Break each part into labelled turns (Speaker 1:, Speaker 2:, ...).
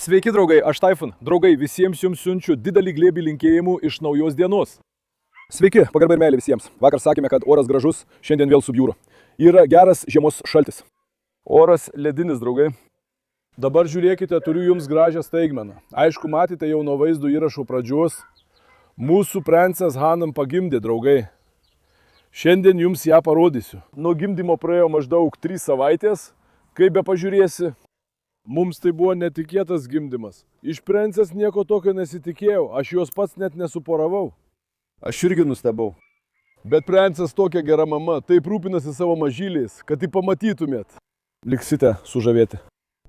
Speaker 1: Sveiki draugai, aš Taifun. Draugai, visiems jums siunčiu didelį glėbį linkėjimų iš naujos dienos. Sveiki, pagarba ir meilė visiems. Vakar sakėme, kad oras gražus, šiandien vėl subjūro. Yra geras žiemos šaltis. Oras ledinis, draugai. Dabar žiūrėkite, turiu jums gražią staigmeną. Aišku, matėte jau nuo vaizdo įrašo pradžios. Mūsų princas Hanam pagimdė, draugai. Šiandien jums ją parodysiu. Nuo gimdymo praėjo maždaug 3 savaitės. Kaip be pažiūrėsi, mums tai buvo netikėtas gimdymas. Iš princės nieko tokio nesitikėjau, aš jos pats net nesuporavau. Aš irgi nustebau. Bet princas tokia gera mama, taip rūpinasi savo mažyliais, kad tai pamatytumėt. Liksite sužavėti.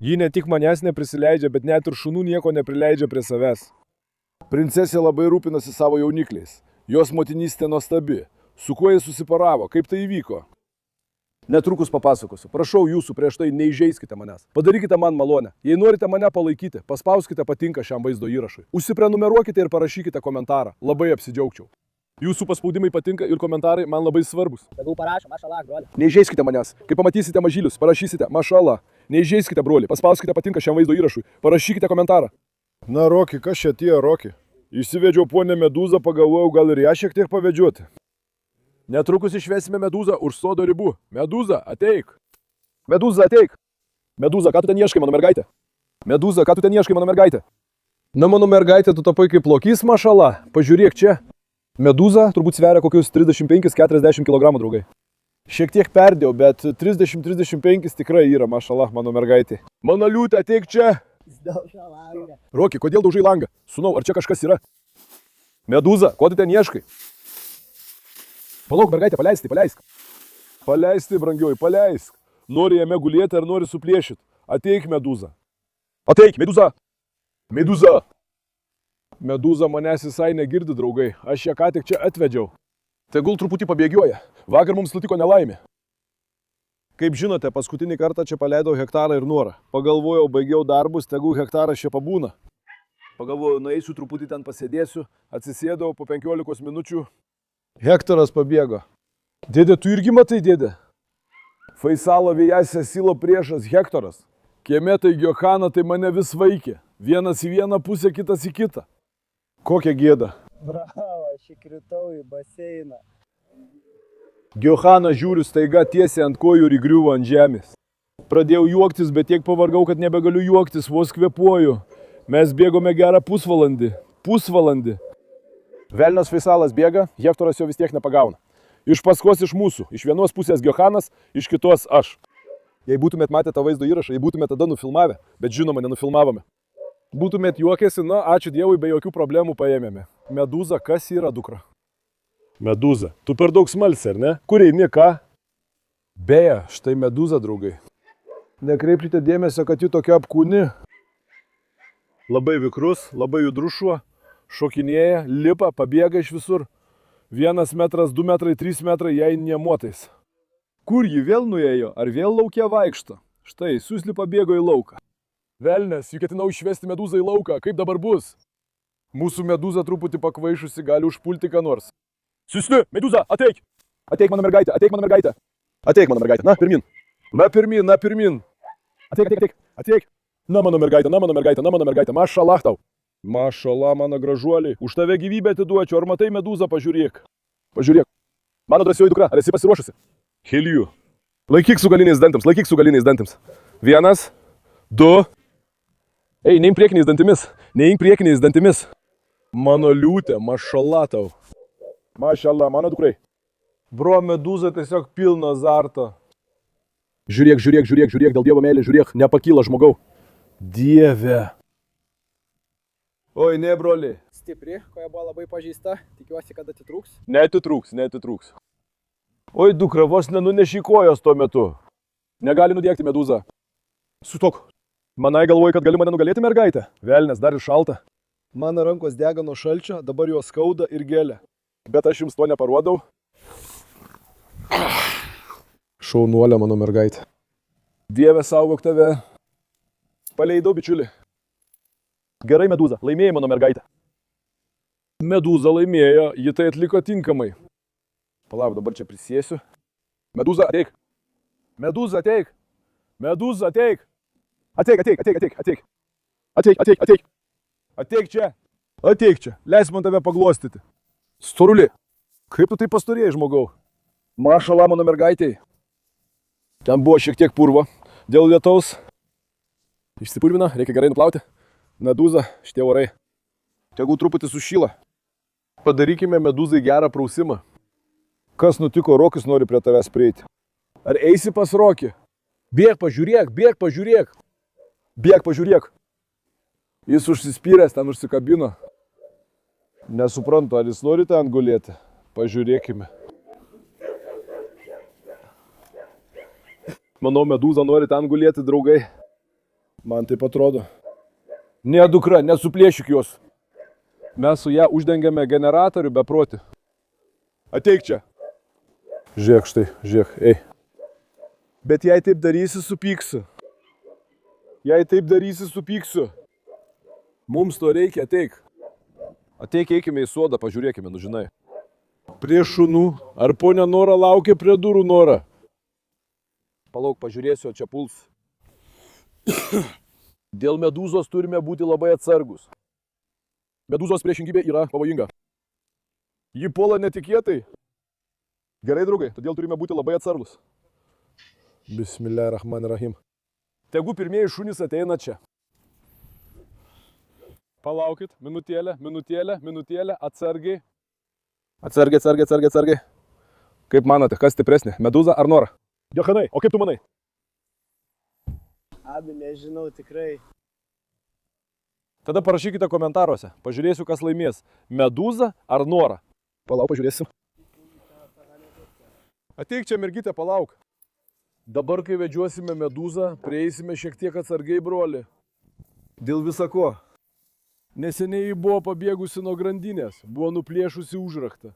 Speaker 1: Ji ne tik manęs neprisileidžia, bet net ir šunų nieko neprileidžia prie savęs. Princesė labai rūpinasi savo jaunikliais. Jos motinystė nuostabi. Su kuo jis susiparavo, kaip tai įvyko? Netrukus papasakosiu. Prašau jūsų prieš tai neįžeiskite manęs. Padarykite man malonę. Jei norite mane palaikyti, paspauskite patinka šiam vaizdo įrašui. Užsiprenumeruokite ir parašykite komentarą. Labai apsidžiaugčiau. Jūsų paspaudimai patinka ir komentarai man labai svarbus.
Speaker 2: Tegul parašo, mašallah, broli.
Speaker 1: Neįžeiskite manęs. Kai pamatysite mažylius, parašysite mašallah. Neįžeiskite, broli. Paspauskite patinka šiam vaizdo įrašui. Parašykite komentarą. Na, Roki, kas čia tie, Roki? Išsivedžiau ponę Medūzą, pagalvojau, gal ir ją šiek tiek pavedžioti. Netrukus išvesime Medūzą už sodo ribų. Medūza, ateik. Medūza, ateik. Medūza, ką tu ten ieškai, mano mergaitė? Medūza, ką tu ten ieškai, mano mergaitė? Na, mano mergaitė, tu tapai kaip lokys, mašala. Pažiūrėk čia. Medūza turbūt sveria kokius 35-40 kg, draugai. Šiek tiek perdėjau, bet 30-35 tikrai yra, mašala, mano mergaitė. Mano liūtė, ateik čia. Roki, kodėl daužai langą? Sūnau, ar čia kažkas yra? Medūza, ko tu ten ieškai? Palauk, mergaitė, paleisk. Paleisk, brangioji, paleisk. Nori jame gulėti ar nori suplėšyti? Ateik, Medūza. Ateik, Medūza. Medūza. Medūza manęs visai negirdi, draugai. Aš ją ką tik čia atvedžiau. Tegul truputį pabėgioja. Vakar mums nutiko nelaimė. Kaip žinote, paskutinį kartą čia paleidau Hektarą ir Norą. Pagalvojau, baigiau darbus, tegul Hektaras čia pabūna. Pagalvojau, nueisiu truputį ten pasėdėsiu. Atsisėdau po 15 minučių. Hektoras pabėgo. Dėdė, tu irgi matai, dėdė? Faisalo vėjase silo priešas Hektoras. Kieme tai Giohana, tai mane vis vaikė. Vienas į vieną pusę, kitas į kitą. Kokia gėda.
Speaker 2: Bravo, aš įkritau į baseiną.
Speaker 1: Giohana žiūriu staiga tiesiai ant kojų ir įgriuvo ant žemės. Pradėjau juoktis, bet tiek pavargau, kad nebegaliu juoktis, vos kvėpuoju. Mes bėgome gerą pusvalandį. Velnias Faisalas bėga, Hektoras jo vis tiek nepagauna. Iš paskos iš mūsų, iš vienos pusės Giohanas, iš kitos aš. Jei būtumėt matę tą vaizdo įrašą, jei būtumėt tada nufilmavę, bet žinoma, nenufilmavome. Būtumėt juokėsi, na, ačiū Dievui, be jokių problemų paėmėme. Medūza, kas yra dukra? Medūza, tu per daug smalsi, ar ne? Kur eini, ką? Beje, štai Medūza, draugai. Nekreipkite dėmesio, kad ji tokia apkūni. Labai vikrus, labai judrus šuo. Šokinėja, lipa, pabėga iš visur. 1 metras, 2 metrai, 3 metrai jai niemotais. Kur ji vėl nuėjo? Ar vėl lauke vaikšto? Štai, Siusli pabėgo į lauką. Velnes, juk ketinau išvesti Medūzą į lauką. Kaip dabar bus? Mūsų Medūza truputį pakvaišusi, gali užpulti ką nors. Siusli, Medūza, ateik! Ateik, mano mergaitė, ateik, mano mergaitė. Ateik, mano mergaitė, na, pirmin. Na, pirmin. Ateik. Na, mano mergaitė, mašalah tau. Mašala, mano gražuoliai, už tave gyvybę atiduočiau, ar matai Medūzą, pažiūrėk. Mano drąsioji dukra, ar esi pasiruošusi? Heliu. Laikyk su galiniais dantims. 1, 2. Ei, neimk priekiniais dantimis. Mano liūtė, mašala tau. Mašala, mano dukrai. Bro, Medūza tiesiog pilna azarto. Žiūrėk, dėl Dievo meilės, žiūrėk, nepakyla žmogau. Dieve. Oi, ne, broli.
Speaker 2: Stipri, koja buvo labai pažeista, tikiuosi, kad atitrūks.
Speaker 1: Neatitrūks. Oi, dukra, vos nenuneši kojos tuo metu. Negali nudėkti Medūza. Sustok. Manai galvoji, kad gali mane nugalėti, mergaitė? Velnes, dar ir šalta. Mano rankos dega nuo šalčio, dabar jos skauda ir gelia. Bet aš jums to neparodau. Šaunuolė, mano mergaitė. Dieve, saugok tave. Paleidau, bičiuli. Gerai, Medūza, laimėjai, mano mergaitė. Medūza laimėjo, ji tai atliko tinkamai. Palauk, dabar čia prisėsiu. Medūza, ateik. Medūza, ateik. Ateik. Ateik, ateik, ateik. Ateik čia. Ateik čia. Leis man tave paglostyti. Storulį. Kaip tu tai pastorėjai, žmogau? Mašala mano mergaitei. Ten buvo šiek tiek purvo. Dėl lietaus. Išsipurvina, reikia gerai nuplauti. Medūza, šitie orai. Tegu truputį sušyla. Padarykime medūzai gerą prausimą. Kas nutiko, Rokis nori prie tavęs prieiti. Ar eisi pas Rokį? Bėk, pažiūrėk, bėk, pažiūrėk. Bėk, pažiūrėk. Jis užsispyręs, ten užsikabino. Nesuprantu, ar jis nori ten gulėti. Pažiūrėkime. Manau, medūza nori ten gulėti, draugai. Man taip atrodo. Ne, dukra, nesuplėšyk jos. Mes su ją uždengiame generatorių beprotį. Ateik čia. Žiūrėk štai, žiūrėk, ei. Bet jei taip darysi, supyksiu. Jei taip darysi, supyksiu. Mums to reikia, ateik. Ateik, eikime į sodą, pažiūrėkime, nu žinai. Prie šunų. Ar ponia Nora laukia prie durų, Nora? Palauk, pažiūrėsiu, čia puls. Dėl medūzos turime būti labai atsargus. Medūzos priešingybė yra pavojinga. Ji puola netikėtai. Gerai, draugai, todėl turime būti labai atsargus. Bismillahirrahmanirrahim. Tegu pirmieji šunys ateina čia. Palaukit, minutėlę, minutėlę, minutėlę, atsargiai. Atsargiai, atsargiai, atsargiai, atsargiai. Kaip manote, kas stipresnė, medūza ar Nora? Johanai, o kaip tu manai?
Speaker 3: Abi nežinau tikrai.
Speaker 1: Tada parašykite komentaruose. Pažiūrėsiu, kas laimės. Medūza ar Nora? Palauk, pažiūrėsim. Ateik čia, mergytė, palauk. Dabar, kai vedžiosime medūzą, prieisime šiek tiek atsargiai, broli. Dėl visako. Neseniai ji buvo pabėgusi nuo grandinės. Buvo nuplėšusi užraktą.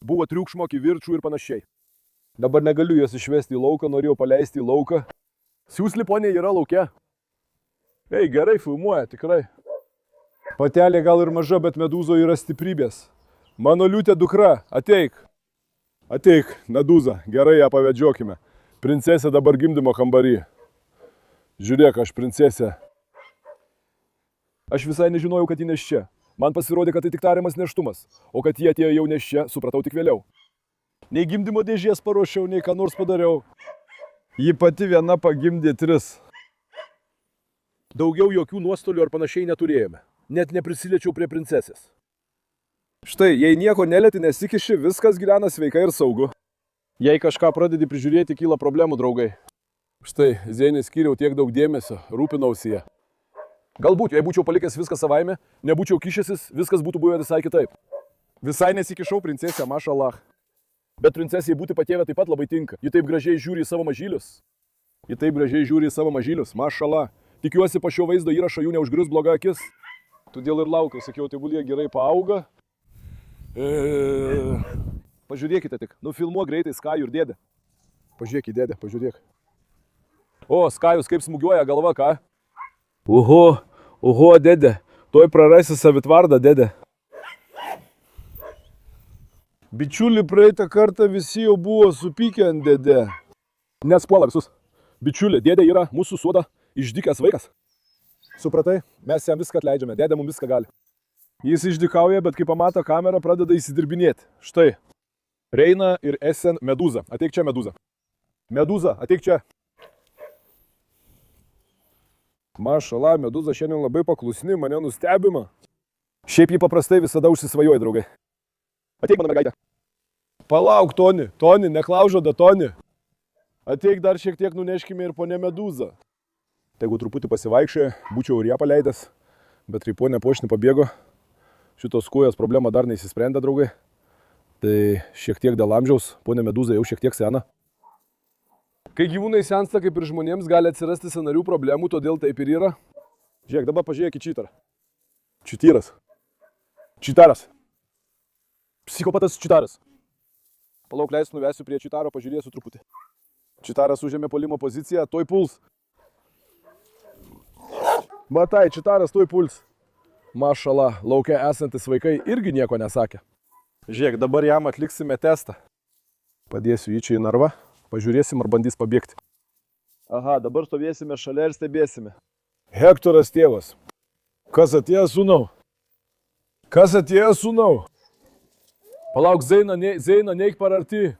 Speaker 1: Buvo triukšmo, kivirčų ir panašiai. Dabar negaliu jos išvesti į lauką, norėjau paleisti į lauką. Siūsli ponė yra lauke. Ei, gerai filmuoja, tikrai. Patelė gal ir maža, bet medūzo yra stiprybės. Mano liūtė dukra, ateik. Ateik, medūza, gerai ją pavedžiokime. Princesė dabar gimdymo kambarį. Žiūrėk, aš princesė. Aš visai nežinojau, kad ji neščia. Man pasirodė, kad tai tik tariamas neštumas. O kad jie atėjo jau neščia, supratau tik vėliau. Nei gimdymo dėžės paruošiau, nei ką nors padariau. Ji pati viena pagimdė 3. Daugiau jokių nuostolių ar panašiai neturėjome. Net neprisiliečiau prie princesės. Štai, jei nieko nelieti, nesikiši, viskas gyvena sveikai ir saugu. Jei kažką pradedi prižiūrėti, kyla problemų, draugai. Štai, Zeinai skyriau tiek daug dėmesio, rūpinausi ją. Galbūt, jei būčiau palikęs viską savaime, nebūčiau kišęsis, viskas būtų buvę visai kitaip. Visai nesikišau, princesė, mašallah. Bet princesijai būti patėvė taip pat labai tinka. Ji taip gražiai žiūri į savo mažylius. Mašallah. Tikiuosi, po šio vaizdo įrašo jų neužgrius bloga akis. Todėl ir laukiau, sakiau, tegul jie gerai paauga. Pažiūrėkite tik, nufilmuok greitai Skajų ir dėdę. Pažiūrėk į dėdę, pažiūrėk. O, Skajus kaip smūgiuoja galva, ką? Oho, dėdė, tuoj prarasi savitvardą, dėdė. Bičiuli, praeitą kartą visi jau buvo supykę ant dėdė. Nespuola visus. Bičiuli, dėdė yra mūsų soda išdykęs vaikas. Supratai, mes jam viską atleidžiame, dėdė mums viską gali. Jis išdykauja, bet kai pamato kamerą, pradeda įsidirbinėti. Štai, Reina ir Esen medūza. Ateik čia, medūza. Medūza, ateik čia. Mašallah, medūza šiandien labai paklusni, mane nustebino. Šiaip jį paprastai visada užsisvajoja, draugai. Ateik, mano mergaitė. Palauk, Toni, neklaužada, Toni. Ateik dar šiek tiek nuneškime ir ponę medūzą. Tegu truputį pasivaikščioja, būčiau ir ją paleidęs, bet kai ponė Pošni pabėgo, šitos kojos problema dar neįsisprendė, draugai. Tai šiek tiek dėl amžiaus, ponė medūza jau šiek tiek sena. Kai gyvūnai sensta, kaip ir žmonėms, gali atsirasti sąnarių problemų, todėl taip ir yra. Žiūrėk, dabar pažiūrėk į čytarą. Čytaras. Psichopatas čytaras. Palauk, leisiu, nuvesiu prie čytaro, pažiūrėsiu truputį. Čytaras užėmė puolimo poziciją, tuoj puls. Matai, čytaras tuoj puls. Mašallah, lauke esantis vaikai irgi nieko nesakė. Žiūrėk, dabar jam atliksime testą. Padėsiu jį čia į narvą, pažiūrėsim, ar bandys pabėgti. Aha, dabar stovėsime šalia ir stebėsime. Hektoras tėvas. Kas atėjo, sūnau? Kas atėjo, sūnau? Palauk, Zeina, neik per arti.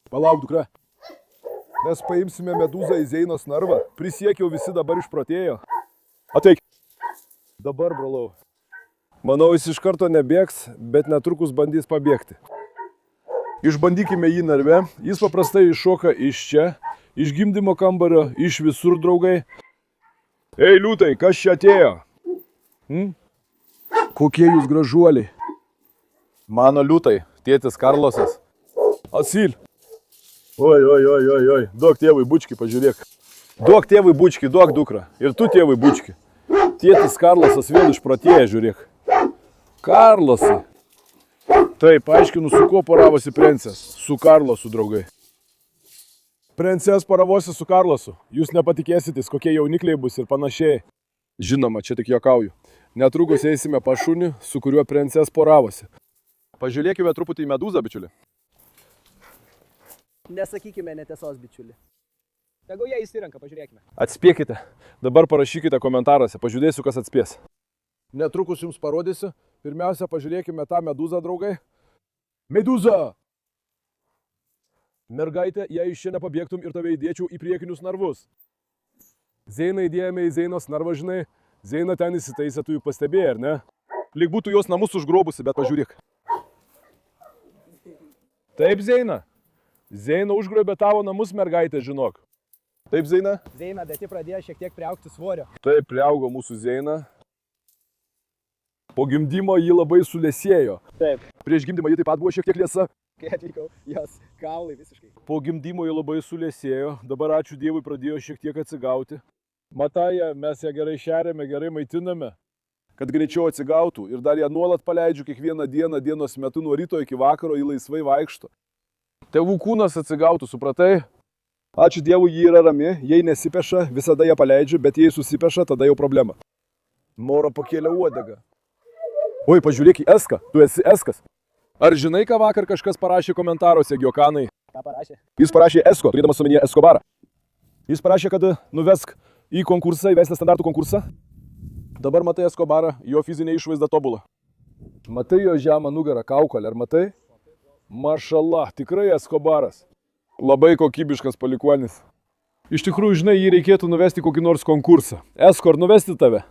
Speaker 1: Palauk, dukra. Mes paimsime medūzą į Zeinos narvą. Prisiekiau, visi dabar išprotėjo. Ateik. Dabar, brolau. Manau, jis iš karto nebėgs, bet netrukus bandys pabėgti. Išbandykime jį narve. Jis paprastai iššoka iš čia, iš gimdymo kambario, iš visur, draugai. Ei, liūtai, kas čia atėjo? Kokie jūs gražuoliai? Mano liūtai, tėtis Karlosas. Asil. Oi. Duok tėvui bučkį, pažiūrėk. Duok tėvui bučkį, duok dukrą. Ir tu tėvui bučkį. Tėtis Karlosas vėl išprotėja, žiūrėk. Karlosai. Taip, aiškinu, su kuo poravosi princės. Su Karlosu, draugai. Princės paravosi su Karlosu. Jūs nepatikėsitės, kokie jaunikliai bus ir panašiai. Žinoma, čia tik juokauju. Netrukus eisime pas šunį, su kuriuo princės poravosi. Pažiūrėkime truputį į medūzą, bičiuli.
Speaker 2: Nesakykime netiesos, bičiuli. Tegu jie įsirenka, pažiūrėkime.
Speaker 1: Atspėkite. Dabar parašykite komentaruose. Pažiūrėsiu, kas atspės. Netrukus jums parodysiu. Pirmiausia, pažiūrėkime tą medūzą, draugai. Medūza! Mergaitė, jei iš čia nepabėgtum ir tave įdėčiau į priekinius narvus. Zeiną įdėjome į Zeinos narvą, žinai. Zeina ten įsitaisė, tu jų pastebėjai, ar ne? Lyg būtų jos namus užgrobusi, bet pažiūrėk. Taip, Zeina. Zeina užgrobė tavo namus, mergaitė, žinok. Taip, Zeina?
Speaker 2: Zeina, bet ji pradėjo šiek tiek priaugti svorio.
Speaker 1: Taip, priaugo mūsų Zeina. Po gimdymo ji labai sulėsėjo.
Speaker 2: Taip.
Speaker 1: Prieš gimdymą ji taip pat buvo šiek tiek liesa.
Speaker 2: Kai atvykau, jos kaulai visiškai.
Speaker 1: Po gimdymo ji labai sulėsėjo. Dabar ačiū Dievui pradėjo šiek tiek atsigauti. Matai, mes ją gerai šeriame, gerai maitiname, kad greičiau atsigautų. Ir dar ją nuolat paleidžiu kiekvieną dieną, dienos metu nuo ryto iki vakaro, ji laisvai vaikšto. Tėvų kūnas atsigautų, supratai? Ačiū Dievui, ji yra rami, jei nesipeša, visada ją paleidžiu, bet jei susipeša, tada jau problema. Mora pakėlė uodegą. Oi, pažiūrėk į Eską, tu esi Eskas. Ar žinai, ką vakar kažkas parašė komentaruose, Giokanai?
Speaker 2: Ką parašė?
Speaker 1: Jis parašė Esko, turėdamas omenyje Escobarą. Jis parašė, kad nuvesk į konkursą, į veislės standartų konkursą. Dabar matai Escobarą, jo fizinė išvaizda tobula. Matai jo žemą nugarą, kaukolę, ar matai? Mašallah, tikrai Escobaras. Labai kokybiškas palikuonis. Iš tikrųjų, žinai, jį reikėtų nuvesti kokį nors konkursą. Esko, ar nuvesti tave?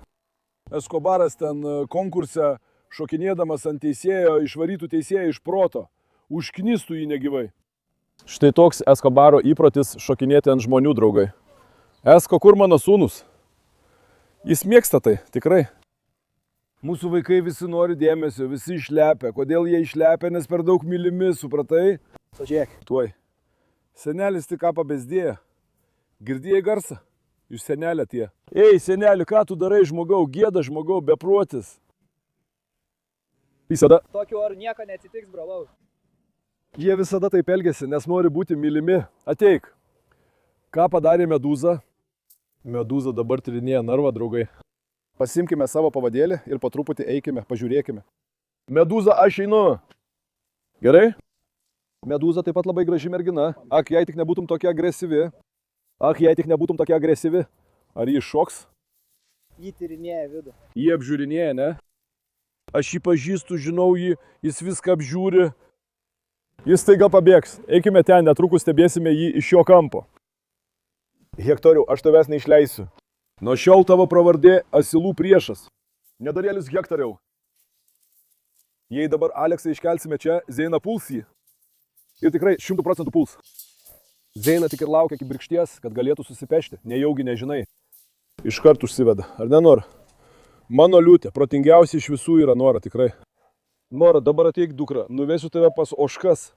Speaker 1: Escobaras ten konkurse šokinėdamas ant teisėjo, išvarytų teisėją iš proto, užknistų jį negyvai. Štai toks Escobaro įprotis šokinėti ant žmonių, draugai. Esko, kur mano sūnus? Jis mėgsta tai, tikrai. Mūsų vaikai visi nori dėmesio, visi išlepia. Kodėl jie išlepia, nes per daug mylimi, supratai?
Speaker 2: Pažiūrėk.
Speaker 1: Tuoj. Senelis tik ką pabezdėjo. Girdėjai garsą? Iš senelio tie. Ei, seneli, ką tu darai, žmogau? Gėda, žmogau, beprotis. Visada.
Speaker 2: Tokiu oru nieko neatsitiks, brolau.
Speaker 1: Jie visada taip elgiasi, nes nori būti mylimi. Ateik. Ką padarė medūza? Medūza dabar tyrinėja narvą, draugai. Pasimkime savo pavadėlį ir po truputį eikime, pažiūrėkime. Medūza, aš einu. Gerai? Medūza taip pat labai graži mergina. Ak, jei tik nebūtum tokia agresyvi. Ar jį šoks?
Speaker 2: Jį tyrinėja vidų.
Speaker 1: Jį apžiūrinėja, ne? Aš jį pažįstu, žinau jį, jis viską apžiūri. Jis staiga pabėgs. Eikime ten, netrukus stebėsime jį iš jo kampo. Hektoriau, aš tavęs neišleisiu. Nuo šiol tavo pravardė asilų priešas. Nedarėlis Hektoriau. Jei dabar Aleksą iškelsime čia, Zeina puls jį. Ir tikrai 100% puls. Zeina tik ir laukia kibirkšties, kad galėtų susipešti. Nejaugi nežinai. Iškart užsiveda. Ar nenori? Mano liūtė, protingiausia iš visų yra Nora, tikrai. Nora, dabar ateik, dukra, nuvesiu tave pas ožkas.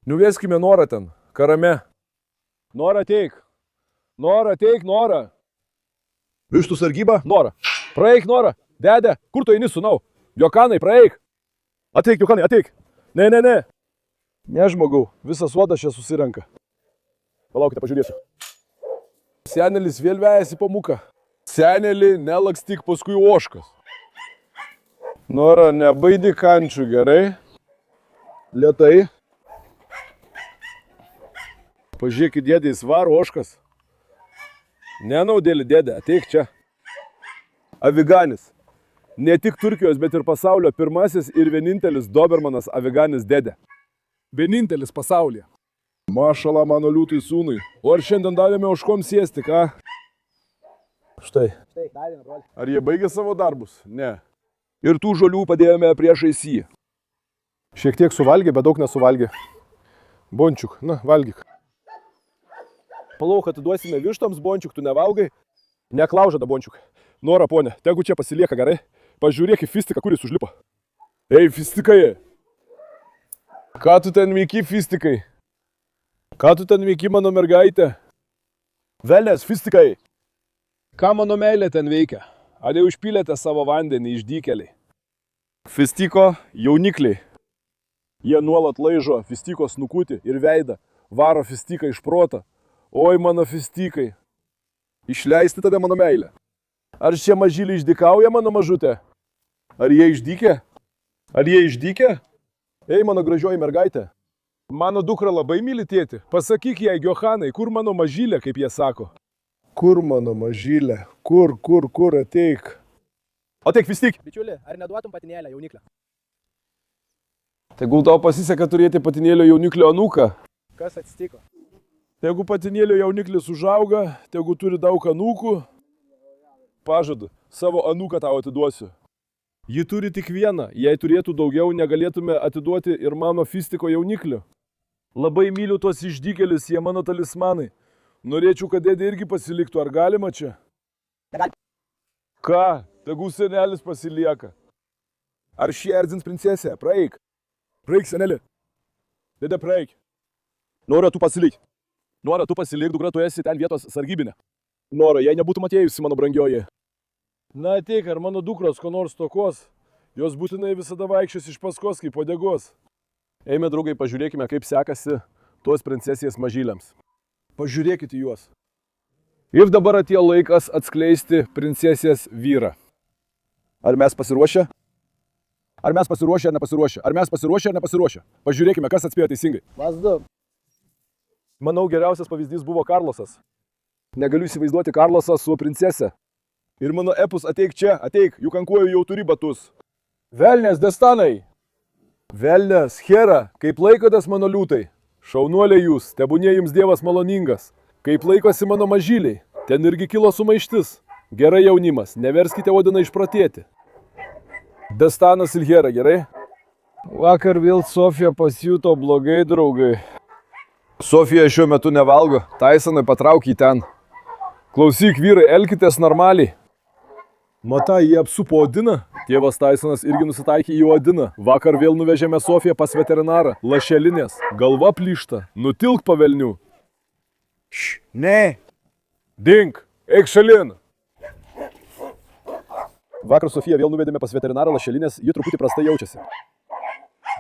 Speaker 1: Nuveskime Norą ten, karame. Nora, ateik. Nora, ateik, Nora. Vištų sargyba? Nora. Praeik, Nora. Dede, kur tu eini, sūnau? Jokanai, praeik. Ateik, Jokanai, ateik. Ne. Ne, žmogau, visas uodas čia susirenka. Palaukite, pažiūrėsiu. Senelis vėl vejasi po muką. Senelį, nelakstyk paskui ožkas. Nora, nebaidi kančių, gerai? Lėtai. Pažiūrėkit, dėdė, jis varo ožkas. Nenaudėlį, dėdė, ateik čia. Aviganis. Ne tik Turkijos, bet ir pasaulio pirmasis ir vienintelis Dobermanas Aviganis dėdė.
Speaker 3: Vienintelis pasaulyje.
Speaker 1: Mašala mano liūtai sūnui. O ar šiandien davėme ožkom sėsti, ką? Štai.
Speaker 2: Štai, davėme, broli.
Speaker 1: Ar jie baigė savo darbus? Ne. Ir tų žolių padėjome priešais jį. Šiek tiek suvalgė, bet daug nesuvalgė. Bončiuk, na, valgyk. Palauk, atiduosime vištoms, Bončiuk, tu nevalgai? Neklaužada, Bončiuk. Nora, ponė, tegu čia pasilieka, gerai? Pažiūrėk į fistiką, kuris užlipo. Ei, fistikai! Ką tu ten veiki, fistikai? Ką tu ten veiki, mano mergaitė? Velnės, fistikai! Ką mano meilė ten veikia? Ar jau užpylėte savo vandenį išdykeliai? Fistiko jaunikliai. Jie nuolat laižo fistiko snukutį ir veidą, varo fistiką iš protą. Oi, mano fistikai. Išleisti tada mano meilę. Ar šie mažyliai išdykauja, mano mažutė? Ar jie išdykė? Ar jie išdykė? Ei, mano gražioji mergaitė. Mano dukra labai myli tėtį. Pasakyk jai, Johanai, kur mano mažylė, kaip jie sako. Kur mano mažylė? Kur, ateik. Ateik, fistik.
Speaker 2: Bičiuli, ar neduotum patinėlę jauniklę?
Speaker 1: Tegul tau pasiseka turėti patinėlio jauniklio anūką.
Speaker 2: Kas atsitiko?
Speaker 1: Jeigu patinėlio jauniklis užauga, tegu turi daug anūkų, pažadu, savo anūką tau atiduosiu. Ji turi tik vieną, jei turėtų daugiau, negalėtume atiduoti ir mano fistiko jauniklio. Labai myliu tuos išdykėlius, jie mano talismanai. Norėčiau, kad dėdė irgi pasiliktų, ar galima čia?
Speaker 2: Negali.
Speaker 1: Ką? Tegu senelis pasilieka. Ar šį erzins princesę? Praeik. Praeik, seneli. Dėdė, praeik. Nora, tu pasilik. Nora, tu pasilik, dukra, tu esi ten vietos sargybinė. Nora, jei nebūtum atėjusi, mano brangioji. Na ateik, ar mano dukros ko nors tokos, jos būtinai visada vaikščios iš paskos kaip uodegos. Eime, draugai, pažiūrėkime, kaip sekasi tos princesės mažyliams. Pažiūrėkite juos. Ir dabar atėjo laikas atskleisti princesės vyrą. Ar mes pasiruošę? Ar mes pasiruošę ar nepasiruošę? Ar mes pasiruošę ar nepasiruošę? Pažiūrėkime, kas atspėjo teisingai.
Speaker 2: Vasdu.
Speaker 1: Manau, geriausias pavyzdys buvo Karlosas. Negaliu įsivaizduoti Karlosą su princese. Ir mano epus, ateik čia, ateik, juk ant kojų jau turi batus. Velnės, Destanai. Velnės, Hera, kaip laikotės mano liūtai? Šaunuoliai jūs, tebūnie jums Dievas maloningas. Kaip laikosi mano mažyliai? Ten irgi kilo sumaištis. Gerai, jaunimas, neverskite Odiną išprotėti. Destanas ir Hera, gerai? Vakar vėl Sofija pasijuto blogai, draugai. Sofija šiuo metu nevalgo, Taisonai patrauk jį ten. Klausyk, vyrai, elkitės normaliai. Matai, jie apsupo Odiną. Tėvas Taisonas irgi nusitaikė į Odiną. Vakar vėl nuvežėme Sofiją pas veterinarą. Lašelinės, galva plyšta. Nutilk pavelnių.
Speaker 2: Ne.
Speaker 1: Dink, eik šalin. Vakar Sofiją vėl nuvedėme pas veterinarą Lašelinės, ji truputį prastai jaučiasi.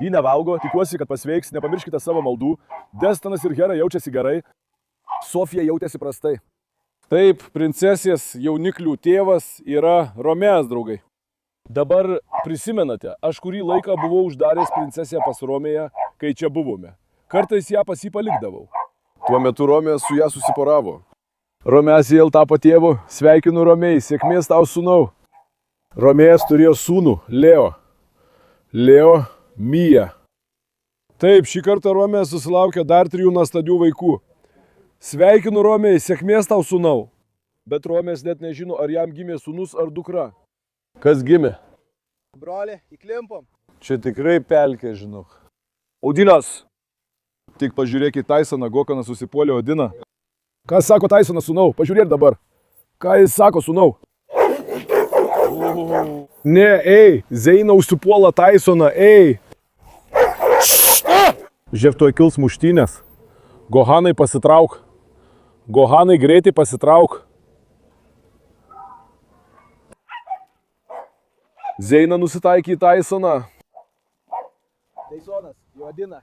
Speaker 1: Ji nevalgo, tikiuosi, kad pasveiks, nepamirškite savo maldų. Destanas ir Hera jaučiasi gerai. Sofija jautėsi prastai. Taip, princesės jauniklių tėvas yra Romėjas, draugai. Dabar prisimenate, aš kurį laiką buvau uždaręs princesę pas Romėją, kai čia buvome. Kartais ją pas jį palikdavau. Tuo metu Romėjas su ją susiporavo. Romėjas vėl tapo tėvu, sveikinu Romėjai, sėkmės tau sūnau. Romėjas turėjo sūnų, Leo. Leo Mija. Taip, šį kartą Romėjas susilaukė dar 3 nuostabių vaikų. Sveikinu Romėjai, sėkmės tau sūnau. Bet Romėjas net nežino, ar jam gimė sūnus ar dukra. Kas gimė?
Speaker 2: Broli, įklimpom.
Speaker 1: Čia tikrai pelkė, žinok. Odinas. Tik pažiūrėk į Taisoną, Gokanas susipuolė Odiną. Ką sako Taisonas, sūnau? Pažiūrėk dabar. Ką jis sako, sūnau? Ne, ei, Zeina užsipuola Taisoną, ei. Žiūrėk, tuoj kils muštynės. Gohanai pasitrauk. Gohanai greitai pasitrauk. Zeina nusitaikė į Taisoną.
Speaker 2: Taisonas, Odiną.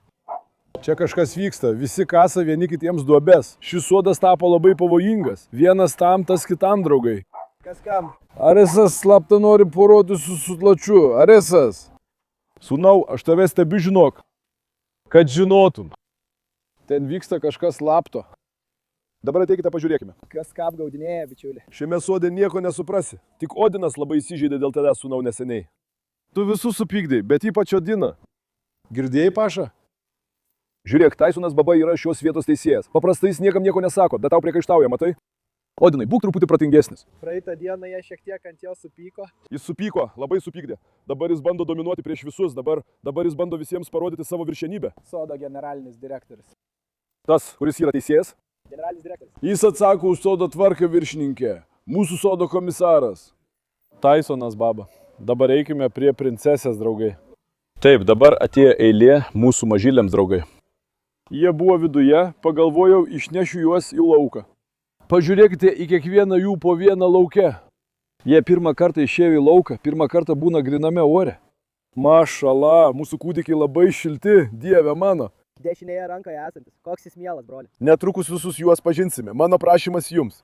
Speaker 1: Čia kažkas vyksta, visi kasa vieni kitiems duobes. Šis sodas tapo labai pavojingas. Vienas tam, tas kitam, draugai.
Speaker 2: Kas kam?
Speaker 1: Aresas slapta nori porodyti su sutlačiu. Aresas. Sūnau, aš tave stebiu, žinok. Kad žinotum. Ten vyksta kažkas slapto. Dabar ateikite pažiūrėkime.
Speaker 2: Kas ką apgaudinėja, bičiuli.
Speaker 1: Šiame sode nieko nesuprasi. Tik Odinas labai įsižeidė dėl tavęs sūnau neseniai. Tu visus supykdai, bet ypač Odiną.
Speaker 3: Girdėjai, Paša?
Speaker 1: Žiūrėk, Taisonas baba yra šios vietos teisėjas. Paprastai jis niekam nieko nesako, bet tau priekaištauja, matai? Odinai, būk truputį protingesnis.
Speaker 2: Praeitą dieną jie šiek tiek ant jo supyko.
Speaker 1: Jis supyko, labai supykdė. Dabar jis bando dominuoti prieš visus, dabar jis bando visiems parodyti savo viršenybę.
Speaker 2: Sodo generalinis direktorius.
Speaker 1: Tas, kuris yra teisėjas,
Speaker 2: Generalinis direktorius.
Speaker 3: Jis atsako už sodo tvarką viršininkė. Mūsų sodo komisaras.
Speaker 1: Taisonas baba. Dabar eikime prie princesės, draugai. Taip, dabar atėjo eilė mūsų mažyliams, draugai. Jie buvo viduje, pagalvojau, išnešiu juos į lauką. Pažiūrėkite į kiekvieną jų po vieną lauke. Jie pirmą kartą išėjo į lauką, pirmą kartą būna griname ore. Mašala, mūsų kūdikiai labai šilti, Dieve mano.
Speaker 2: Dešinėje rankoje esantis. Koks jis mielas, broli.
Speaker 1: Netrukus visus juos pažinsime. Mano prašymas jums.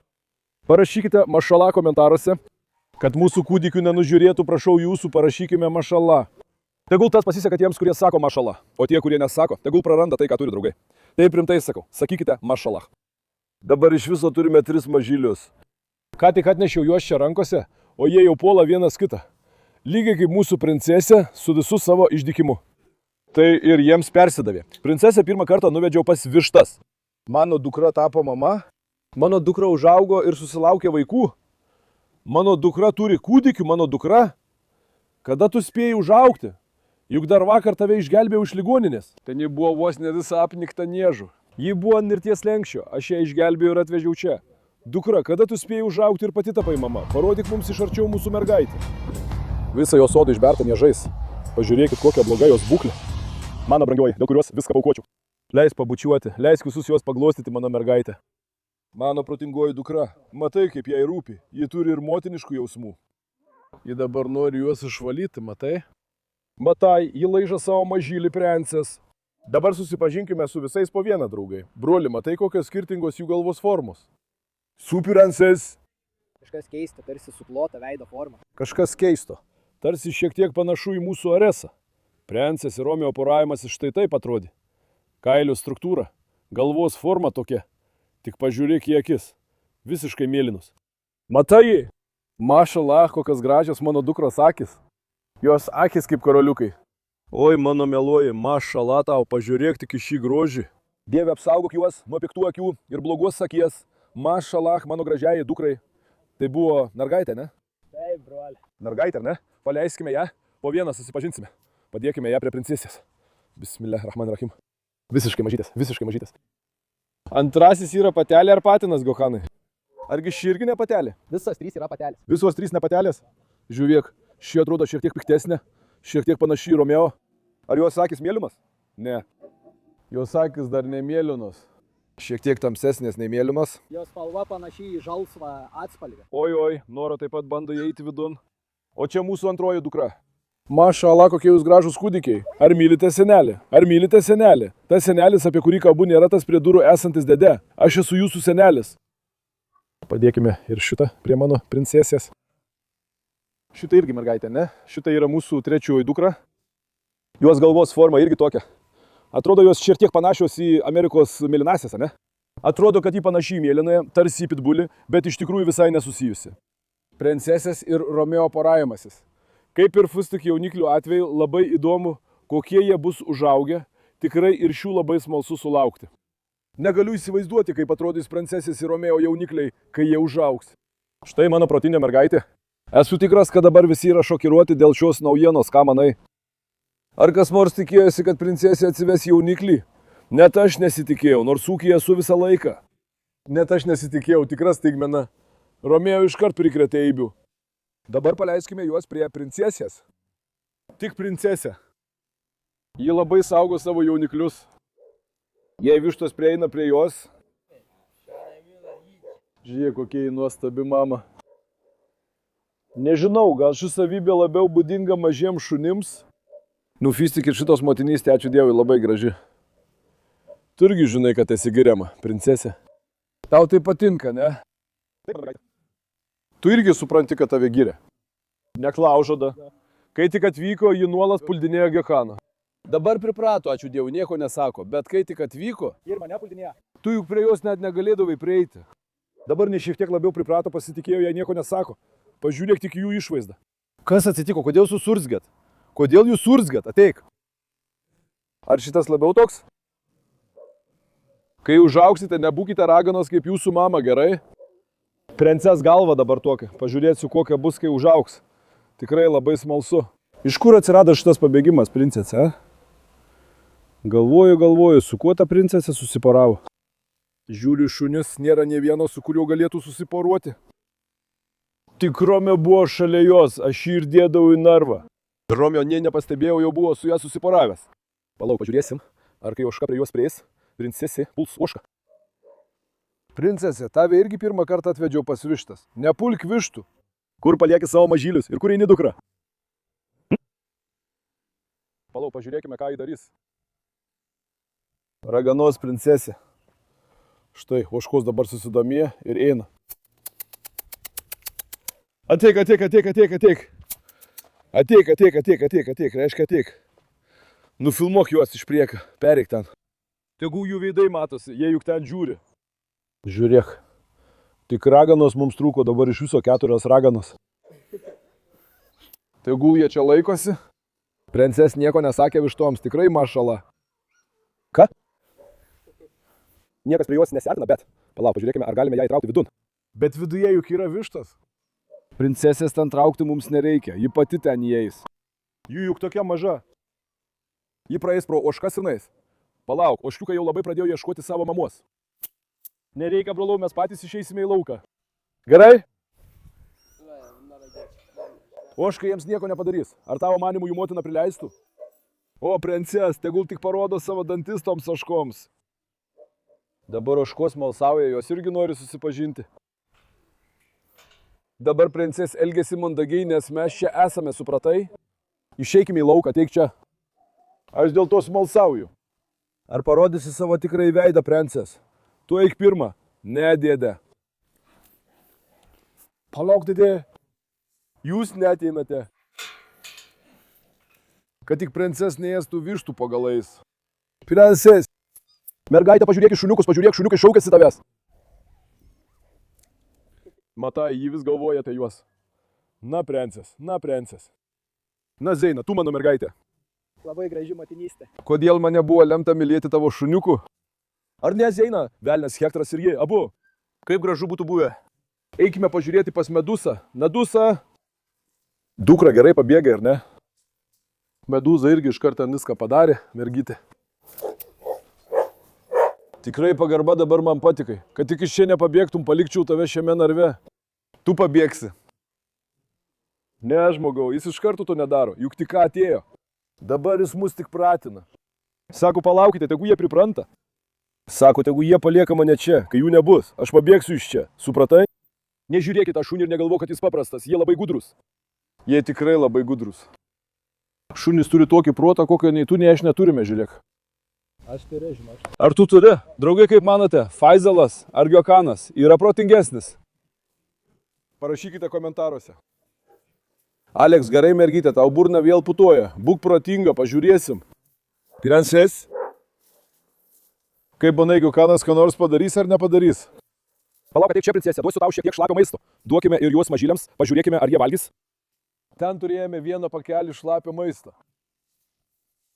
Speaker 1: Parašykite mašala komentaruose, kad mūsų kūdikių nenužiūrėtų, prašau jūsų, parašykime mašala. Tegul tas pasiseka tiems, kurie sako mašala, o tie, kurie nesako, tegul praranda tai, ką turi, draugai. Taip rimtai sakau, sakykite mašala. Dabar iš viso turime 3 mažylius. Ką tik atnešiau juos čia rankose, o jie jau puola vienas kitą. Lygiai kaip mūsų princesė su visu savo išdykimu. Tai ir jiems persidavė. Princesę pirmą kartą nuvedžiau pas vištas. Mano dukra tapo mama. Mano dukra užaugo ir susilaukė vaikų. Mano dukra turi kūdikių, mano dukra. Kada tu spėjai užaugti? Juk dar vakar tave išgelbėjau iš ligoninės.
Speaker 3: Ten ji buvo vos ne visą apniktą niežų.
Speaker 1: Ji buvo ant mirties lenkščio, aš ją išgelbėjau ir atvežiau čia. Dukra, kada tu spėjai užaugti ir pati tapai mama? Parodyk mums iš arčiau mūsų mergaitę. Visą jos sodą išberta niežais. Pažiūrėkit, kokia bloga jos būklė. Mano brangioji, dėl kurios viską paukočiau. Leisk pabučiuoti, leisk visus juos paglostyti, mano mergaitę. Mano protingoji dukra, matai, kaip jai rūpi. Ji turi ir motiniškų jausmų.
Speaker 3: Ji dabar nori juos išvalyti, matai?
Speaker 1: Matai, ji laižo savo mažylį princės. Dabar susipažinkime su visais po vieną, draugai. Broli, matai, kokios skirtingos jų galvos formos. Supiransės.
Speaker 2: Kažkas keisto, tarsi suplota veido forma.
Speaker 1: Kažkas keisto. Tarsi šiek tiek panašu į mūsų Aresą. Princės ir Romeo poravimas štai taip atrodė. Kailio struktūra, galvos forma tokia. Tik pažiūrėk į akis. Visiškai mėlynus. Matai? Mašala, kokios gražios mano dukros akis. Jos akis kaip karoliukai. Oi, mano mieloji, mašala tau, pažiūrėk tik į šį grožį. Dieve, apsaugok juos nuo piktų akių ir blogos akies. Mašala, mano gražiai dukrai. Tai buvo mergaitė, ne?
Speaker 2: Taip, broli.
Speaker 1: Mergaitė, ne? Paleiskime ją, po vieną susipažinsime. Padėkime ją prie princesės. Bismillahirrahmanirrahim. Visiškai mažytės, visiškai mažytės. Antrasis yra patelė ar patinas, Gohanai? Argi ši irgi ne patelė?
Speaker 2: Visos 3 yra patelės.
Speaker 1: Visos 3 ne patelės? Žiūrėk, ši atrodo šiek tiek piktesnė, šiek tiek panaši į Romeo. Ar jos akis mėlynas? Ne.
Speaker 3: Jos akis dar nemėlynos.
Speaker 1: Šiek tiek tamsesnės nei mėlynas.
Speaker 2: Jos spalva panaši į žalsvą atspalvį.
Speaker 1: Oi, Nora taip pat bando įeiti vidun. O čia mūsų antroji dukra. Mašala, kokie jūs gražūs kūdikiai. Ar mylite senelį? Ar mylite senelį? Tas senelis, apie kurį kalbu, nėra tas prie durų esantis dėdė. Aš esu jūsų senelis. Padėkime ir šitą prie mano princesės. Šitą irgi mergaitė, ne? Šitą yra mūsų trečioji dukra. Jos galvos forma irgi tokia. Atrodo, jos šiek tiek panašios į Amerikos mėlynasias, ne? Atrodo, kad ji panaši į mėlynąją, tarsi į pitbulį, bet iš tikrųjų visai nesusijusi. Princesės ir Romeo poravimasis. Kaip ir fustik jauniklių atveju, labai įdomu, kokie jie bus užaugę, tikrai ir šių labai smalsu sulaukti. Negaliu įsivaizduoti, kaip atrodys princesės ir Romeo jaunikliai, kai jie užaugs. Štai mano protinė mergaitė. Esu tikras, kad dabar visi yra šokiruoti dėl šios naujienos, ką manai? Ar kas nors tikėjosi, kad princesė atsives jauniklį? Net aš nesitikėjau, nors ūkyje esu visą laiką. Net aš nesitikėjau, tikra staigmena. Romeo iškart prikrėtė eibių. Dabar paleiskime juos prie princesės. Tik princesė. Ji labai saugo savo jauniklius. Jei vištos prieina prie jos. Žiūrėk, kokia ji nuostabi mama. Nežinau, gal ši savybė labiau būdinga mažiems šunims. Nufistik ir šitos motinystė, ačiū Dievui, labai graži. Tu irgi žinai, kad esi giriama, princesė. Tau tai patinka, ne? Tu irgi supranti, kad tave giria. Neklaužada. Kai tik atvyko, ji nuolat puldinėjo Gehaną. Dabar priprato, ačiū Dievui, nieko nesako, bet kai tik atvyko...
Speaker 2: Ir mane puldinėjo.
Speaker 3: Tu juk prie jos net negalėdavai prieiti.
Speaker 1: Dabar ne šiek tiek labiau priprato, pasitikėjo, jie nieko nesako. Pažiūrėk tik jų išvaizdą. Kas atsitiko? Kodėl jūs surzgėt? Kodėl jūs surzgėt? Ateik.
Speaker 3: Ar šitas labiau toks? Kai užaugsite, nebūkite raganos kaip jūsų mama, gerai?
Speaker 1: Princes galva dabar tokia. Pažiūrėsiu, kokia bus, kai užaugs. Tikrai labai smalsu. Iš kur atsirado šitas pabėgimas, princese? Galvoju, su kuo ta princesė susiporavo? Žiūriu šunis, nėra nė vieno, su kuriuo galėtų susiporuoti. Tikrome buvo šalia jos, aš jį ir dėdavau į narvą. Romeo nė nepastebėjau, jau buvo su ją susiporavęs. Palauk, pažiūrėsim, ar kai ožka prie jos prieis, princesė puls ožką. Princesė, tave irgi pirmą kartą atvedžiau pas vištas. Nepulk vištų. Kur palieki savo mažylius ir kur eini dukra? Palauk, pažiūrėkime, ką jį darys. Raganos princesė. Štai, ožkos dabar susidomė ir eina. Ateik. Reiškia ateik. Nufilmuok juos iš priekio, pereik ten. Tegu jų veidai matosi, jie juk ten žiūri. Žiūrėk, tik raganos mums trūko, dabar iš viso 4 raganos.
Speaker 3: Tegul jie čia laikosi.
Speaker 1: Princes nieko nesakė vištoms, tikrai mašala. Ką? Niekas prie jos nesiartina, bet palauk, pažiūrėkime, ar galime ją įtraukti vidun. Bet viduje juk yra vištas. Princesės ten traukti mums nereikia, ji pati ten įeis. Jų juk tokia maža. Ji praeis pro ožkas ir nueis. Palauk, ožkiukai jau labai pradėjo ieškoti savo mamos. Nereikia, brolau, mes patys išeisime į lauką. Gerai? Ožkai jiems nieko nepadarys. Ar tavo manimų jų motina prileistų? O, princes, tegul tik parodo savo dantis toms ožkoms. Dabar ožkos malsauja, jos irgi nori susipažinti. Dabar princes elgėsi mandagiai, nes mes čia esame, supratai? Išeikime į lauką, ateik čia. Aš dėl to smalsauju. Ar parodysi savo tikrąjį veidą, princes? Tu eik pirmą. Ne, dėdė. Palauk, dėdė. Jūs neateinate. Kad tik princes neėstų vištų po galais. Princes. Mergaitė, pažiūrėk į šuniukus, pažiūrėk, šuniukai šaukėsi tavęs. Matai, jį vis galvoja apie juos. Na, princes. Na, Zeina, tu mano mergaitė.
Speaker 2: Labai graži motinystė.
Speaker 1: Kodėl mane buvo lemta mylėti tavo šuniukų? Ar ne, Zeina? Velnias Hektoras ir jie, abu. Kaip gražu būtų buvę. Eikime pažiūrėti pas Medusą. Medusa. Dukra gerai pabėga, ar ne? Meduza irgi iš karto viską padarė, mergytė. Tikrai pagarba dabar man patikai. Kad tik iš čia nepabėgtum, palikčiau tave šiame narve. Tu pabėgsi. Ne, žmogau, jis iš karto to nedaro, juk tik ką atėjo. Dabar jis mus tik pratina. Sako, palaukite, tegu jie pripranta. Sako, tegu jie palieka mane čia, kai jų nebus. Aš pabėgsiu iš čia, supratai? Nežiūrėkite tą šunį ir negalvo, kad jis paprastas, jie labai gudrus. Jie tikrai labai gudrus. Šunys turi tokį protą, kokio nei tu, nei aš neturime, žiūrėk.
Speaker 2: Aš turiu, žinau.
Speaker 3: Ar tu turi? Draugai, kaip manote, Faizalas ar Giokanas yra protingesnis?
Speaker 1: Parašykite komentaruose. Aleks, gerai mergytė, tau burna vėl putoja. Būk protinga, pažiūrėsim. Princes? Kaip manai, Giokanas ką nors padarys ar nepadarys? Palauk, ateik čia, princesė, duosiu tau šiek tiek šlapio maisto. Duokime ir juos mažyliams, pažiūrėkime, ar jie valgys. Ten turėjome vieną pakelį šlapio maisto.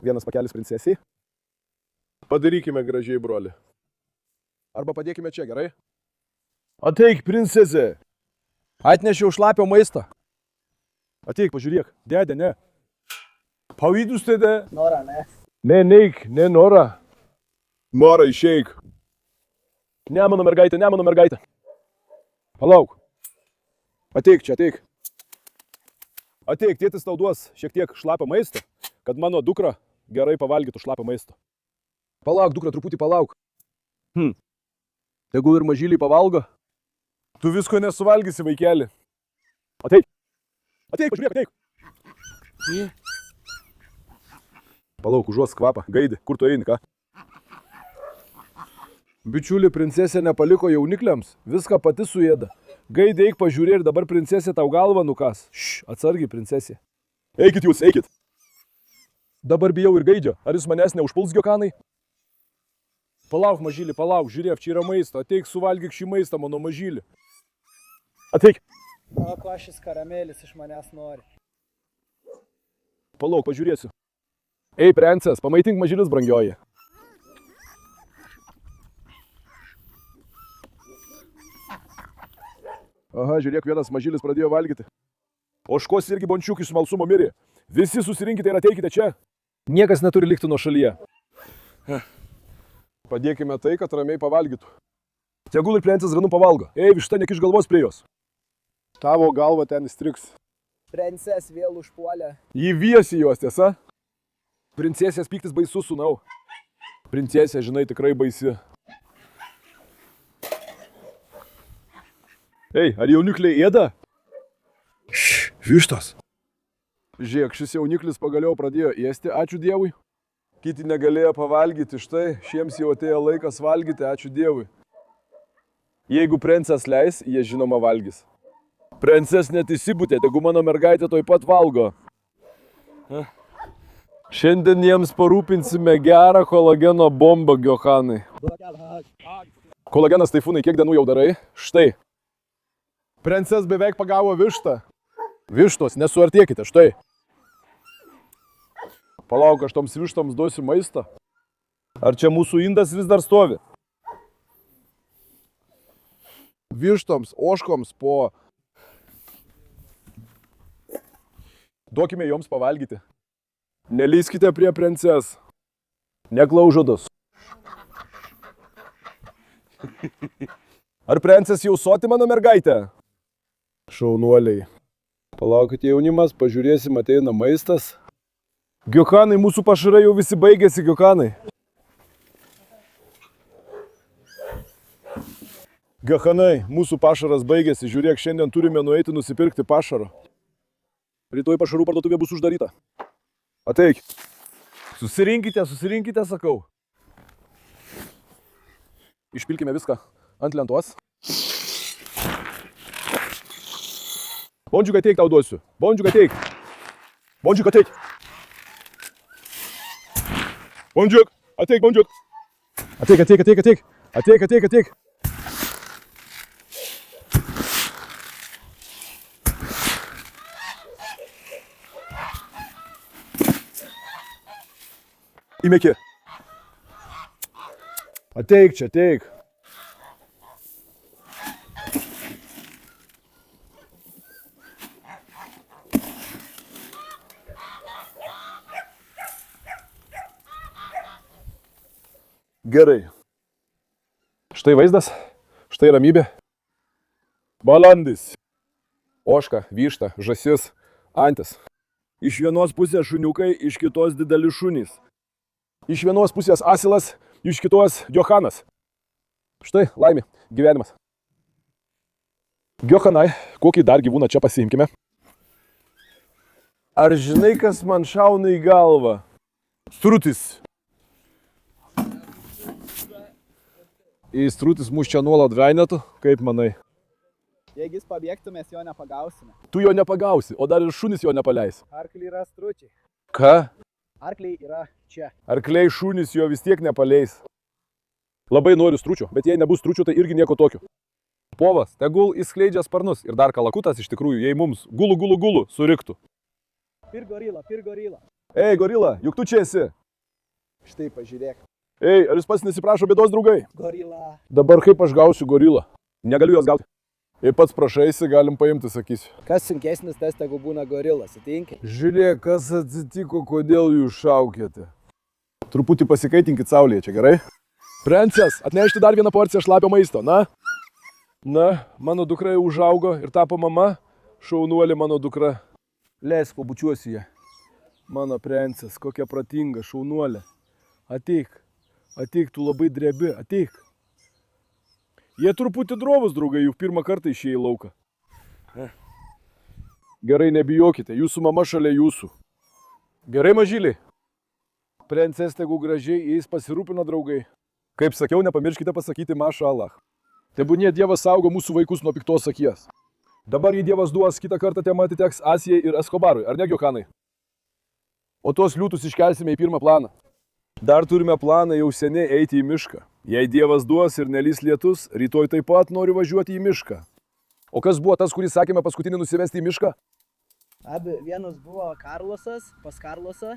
Speaker 1: Vienas pakelis princesiai. Padarykime gražiai, broli. Arba padėkime čia, gerai? Ateik, princesė. Atnešiau šlapio maistą. Ateik, pažiūrėk. Dėdė, ne. Pavydus, dėdė.
Speaker 2: Nora, ne.
Speaker 1: Ne, neik, ne, Nora. Nora, išeik. Ne, mano mergaitė. Palauk. Ateik čia, ateik. Ateik, tėtis tau duos šiek tiek šlapio maisto, kad mano dukra gerai pavalgytų šlapio maisto. Palauk, dukra, truputį palauk. Tegul ir mažyliai pavalgo. Tu visko nesuvalgysi, vaikeli. Ateik. Ateik, pažiūrėk, ateik. Palauk, užuos kvapą. Gaidi, kur tu eini, ką? Bičiuli, princesė nepaliko jaunikliams. Viską pati suėda. Gaidi, eik pažiūrėk ir dabar princesė tau galvą nukas. Atsargiai, princesė. Eikit jūs, eikit. Dabar bijau ir gaidžio. Ar jis manęs neužpuls, Giokanai? Palauk, mažylį, palauk, žiūrėk, čia yra maisto. Ateik, suvalgyk šį maistą, mano mažylį. Ateik.
Speaker 2: O, ko šis karamelis iš manęs nori?
Speaker 1: Palauk, pažiūrėsiu. Ei, princas, pamaitink mažylis, brangioji. Aha, žiūrėk, vienas mažylis pradėjo valgyti. Ožkos irgi bončiuk iš smalsumo mirė. Visi susirinkite ir ateikite čia. Niekas neturi likti nuo šalyje. Padėkime tai, kad ramiai pavalgytų. Tegul ir princas ranu pavalgo. Ei, višta, nekiš galvos prie jos. Tavo galva ten įstriks.
Speaker 2: Princes vėl užpuolė.
Speaker 1: Jį viesi juos, tiesa? Princesės pyktis baisus, sūnau. Princesė, žinai, tikrai baisi. Ei, ar jaunikliai ėda? Vištos. Žiūrėk, šis jauniklis pagaliau pradėjo ėsti, ačiū Dievui. Kiti negalėjo pavalgyti, štai, šiems jau atėjo laikas valgyti, ačiū Dievui. Jeigu princas leis, jie žinoma valgys. Princes net įsibūtė, tegu mano mergaitė toj pat valgo. Šiandien jiems parūpinsime gerą kolageno bombą, Giohanai. Kolagenas, Taifūnai, kiek dienų jau darai? Štai. Princes beveik pagavo vištą. Vištos, nesuartėkite, štai. Palauk, aš toms vištoms duosiu maistą. Ar čia mūsų indas vis dar stovi? Vištoms, ožkoms po... Duokime joms pavalgyti. Nelyskite prie princes. Neklaužodos. Ar princes jau soti, mano mergaitė? Šaunuoliai. Palaukite, jaunimas, pažiūrėsim, ateina maistas. Giohanai, mūsų pašarai jau visi baigėsi, Giohanai. Giohanai, mūsų pašaras baigėsi. Žiūrėk, šiandien turime nueiti nusipirkti pašaro. Rytoj pašarų parduotuvė bus uždaryta. Ateik. Susirinkite, sakau. Išpilkime viską ant lentos. Bončiuk, ateik, tau duosiu. Bončiuk, ateik. Bončiuk, ateik. Bončiuk, ateik, bončiuk. Ateik. Ateik. Įmėki. Ateik čia, ateik. Gerai. Štai vaizdas, štai ramybė. Balandis. Ožka, višta, žąsis, antis. Iš vienos pusės šuniukai, iš kitos dideli šunys. Iš vienos pusės asilas, iš kitos Giohanas. Štai, laimė, gyvenimas. Giohanai, kokį dar gyvūną čia pasiimkime? Ar žinai, kas man šauna į galvą? Strutis. Jei strutis mus čia nuolat gainėtų, kaip manai?
Speaker 2: Jeigu jis pabėgtų, mes jo nepagausime.
Speaker 1: Tu jo nepagausi, o dar ir šunis jo nepaleis.
Speaker 2: Arkliai yra stručiai.
Speaker 1: Ką?
Speaker 2: Arkliai yra čia.
Speaker 1: Arkliai šunys jo vis tiek nepaleis. Labai noriu stručio, bet jei nebus stručio, tai irgi nieko tokio. Povas, tegul įskleidžia sparnus ir dar kalakutas iš tikrųjų, jei mums gulu suriktų.
Speaker 2: Pir gorila.
Speaker 1: Ei, gorila, juk tu čia esi.
Speaker 2: Štai, pažiūrėk.
Speaker 1: Ei, ar jūs pats nesiprašo bėdos, draugai?
Speaker 2: Gorila.
Speaker 1: Dabar kaip aš gausiu gorilą? Negaliu jos gauti. Jei pats prašaisi, galim paimti, sakysiu.
Speaker 2: Kas sunkesnis, tas tegu būna gorila, sutinki?
Speaker 1: Žiūrėk, kas atsitiko, kodėl jūs šaukėte. Truputį pasikaitinkit saulėje, čia gerai? Princes, atnešti dar vieną porciją šlapio maisto, na? Na, mano dukra jau užaugo ir tapo mama. Šaunuolė mano dukra. Leisk, pabučiuosi ją. Mano princes, kokia protinga šaunuolė. Ateik, tu labai drebi, ateik. Jie truputį drovus, draugai, juk pirmą kartą išėjo į lauką. Gerai, nebijokite, jūsų mama šalia jūsų. Gerai, mažyliai. Princes tegu gražiai, jais pasirūpina, draugai. Kaip sakiau, nepamirškite pasakyti mašallah. Tebūnie Dievas saugo mūsų vaikus nuo piktos akies. Dabar jei Dievas duos, kitą kartą tema atiteks Asijai ir Eskobarui, ar ne, Giohanai? O tuos liūtus iškelsime į pirmą planą. Dar turime planą jau seniai eiti į mišką. Jei Dievas duos ir nelys lietus, rytoj taip pat noriu važiuoti į mišką. O kas buvo tas, kuris sakėme paskutinį nusivesti į mišką?
Speaker 4: Abi, vienas buvo Karlosas, pas Karlosą.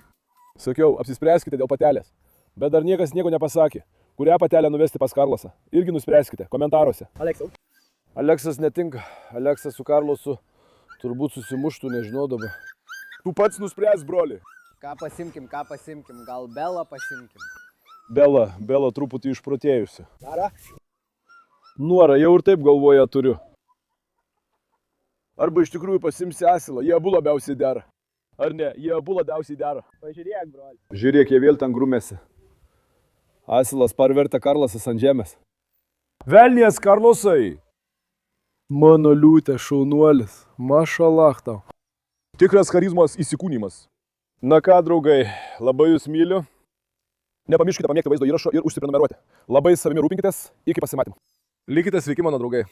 Speaker 1: Sakiau, apsispręskite dėl patelės. Bet dar niekas nieko nepasakė. Kurią patelę nuvesti pas Karlosą? Irgi nuspręskite komentaruose.
Speaker 2: Aleksau.
Speaker 1: Aleksas netinka. Aleksas su Karlosu turbūt susimuštų, nežinau dabar. Tu pats nuspręs, broli.
Speaker 4: Ką pasimkim, gal Belą pasimkim.
Speaker 1: Bela truputį išprotėjusi.
Speaker 2: Dara.
Speaker 1: Nuorą jau ir taip galvoje turiu. Arba iš tikrųjų pasimsi Asilą, jie abu labiausiai dera. Ar ne, jie abu labiausiai dera.
Speaker 2: Pažiūrėk, broli.
Speaker 1: Žiūrėk, jie vėl ten grumėsi. Asilas parvertė Karlasas ant žemės. Velnies, Karlosai! Mano liūtė šaunuolis, mašalach tau. Tikras charizmos įsikūnymas. Na ką, draugai, labai jūs myliu. Nepamirškite pamėgti vaizdo įrašo ir užsiprenumeruoti. Labai savimi rūpinkitės, iki pasimatymų. Likite sveiki, mano draugai.